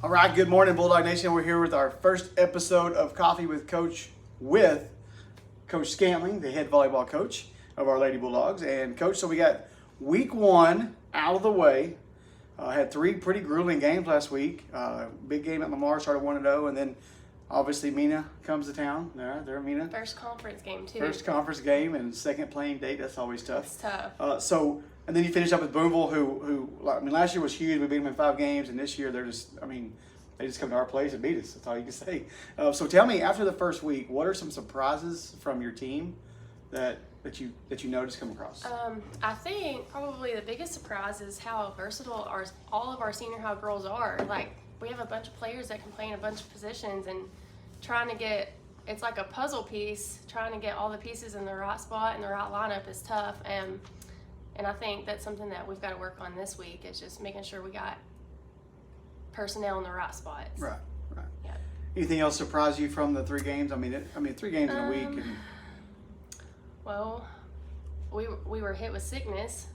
All right, good morning, Bulldog Nation. We're here with our first episode of Coffee with Coach Scantling, the head volleyball coach of our Lady Bulldogs. And Coach, so we got week one out of the way. Had three pretty grueling games last week. Big game at Lamar, started 1-0, and then obviously Mina comes to town. There, Mina. First conference game too. First conference game and second playing date. That's always tough. It's tough. And then you finish up with Boonville, who last year was huge. We beat them in 5 games, and this year they just come to our place and beat us. That's all you can say. So tell me, after the first week, what are some surprises from your team that you noticed come across? I think probably the biggest surprise is how versatile all of our senior high girls are. Like, we have a bunch of players that can play in a bunch of positions, and it's like a puzzle piece. Trying to get all the pieces in the right spot and the right lineup is tough. And I think that's something that we've got to work on this week, is just making sure we got personnel in the right spots. Right. Yeah. Anything else surprise you from the 3 games? 3 games in a week. Well, we were hit with sickness.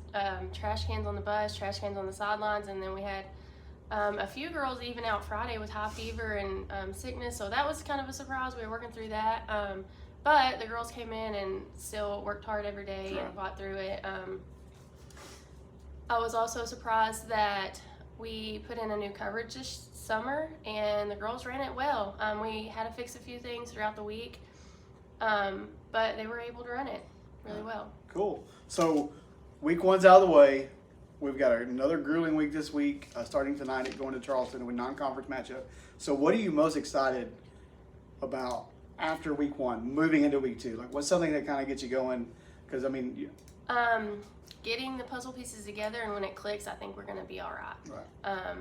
Trash cans on the bus, trash cans on the sidelines, and then we had a few girls even out Friday with high fever and sickness. So that was kind of a surprise. We were working through that. But the girls came in and still worked hard every day and fought through it. I was also surprised that we put in a new coverage this summer, and the girls ran it well. We had to fix a few things throughout the week, but they were able to run it really well. Cool. So week one's out of the way. We've got another grueling week this week, starting tonight at going to Charleston with non-conference matchup. So what are you most excited about after week one, moving into week two? Like, what's something that kind of gets you going? Because, getting the puzzle pieces together, and when it clicks, I think we're going to be all right. Right.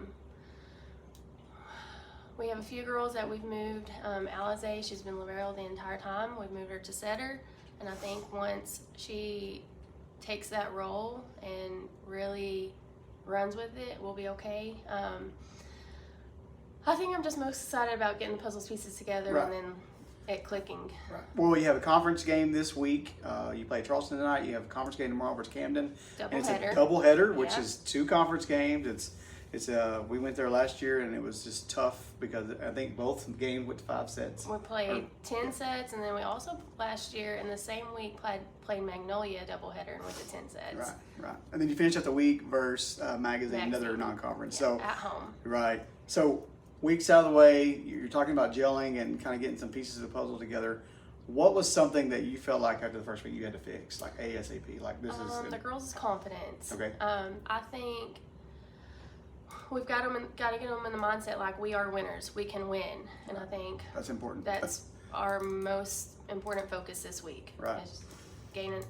We have a few girls that we've moved. Alize, she's been libero the entire time. We've moved her to setter, and I think once she takes that role and really runs with it, we'll be okay. I think I'm just most excited about getting the puzzle pieces together and then it clicking. Right. Well, you have a conference game this week. You play Charleston tonight. You have a conference game tomorrow versus Camden. It's a double header, which is 2 conference games. We went there last year, and it was just tough because I think both games went to 5 sets. We played 10 sets, and then we also last year in the same week played Magnolia doubleheader and went to 10 sets. Right. And then you finish up the week versus Magazine, another non-conference. Yeah, at home. Right. So weeks out of the way, you're talking about gelling and kind of getting some pieces of the puzzle together. What was something that you felt like after the first week you had to fix, like ASAP? Like this is the girls' confidence. Okay. I think we've got to get them in the mindset like we are winners, we can win, and I think that's important. That's our most important focus this week. Right. Is gaining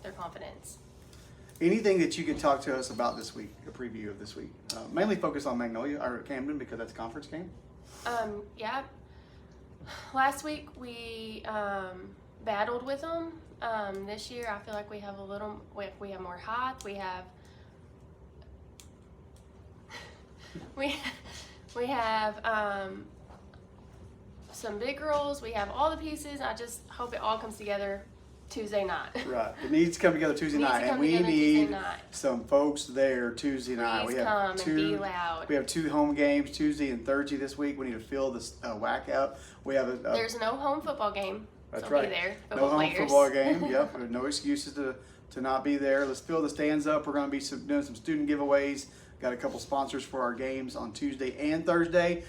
their confidence. Anything that you could talk to us about this week, a preview of this week? Mainly focus on Magnolia or Camden because that's a conference game. Yeah. Last week we battled with them. This year I feel like we have we have more height. We have some big girls. We have all the pieces. I just hope it all comes together Tuesday night. Right. It needs to come together Tuesday night, and we need some folks there Tuesday night. Please come and be loud. We have 2 home games, Tuesday and Thursday this week. We need to fill this whack out. We have There's no home football game. That's so right. Be there. No home football game. Yep. There's no excuses to not be there. Let's fill the stands up. We're going to be doing some student giveaways. Got a couple sponsors for our games on Tuesday and Thursday.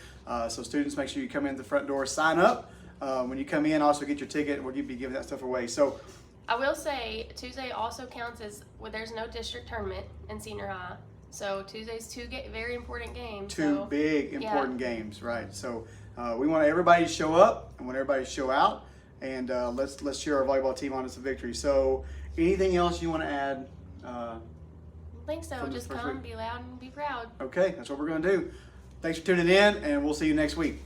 So students, make sure you come in the front door, sign up. When you come in, also get your ticket. We'll be giving that stuff away. So I will say Tuesday also counts as there's no district tournament in senior high. So Tuesday's 2 very important games. 2 big important games, right? So we want everybody to show up and want everybody to show out, and let's cheer our volleyball team on to some victory. So anything else you want to add? I think so. Just come, be loud, and be proud. Okay, that's what we're going to do. Thanks for tuning in, and we'll see you next week.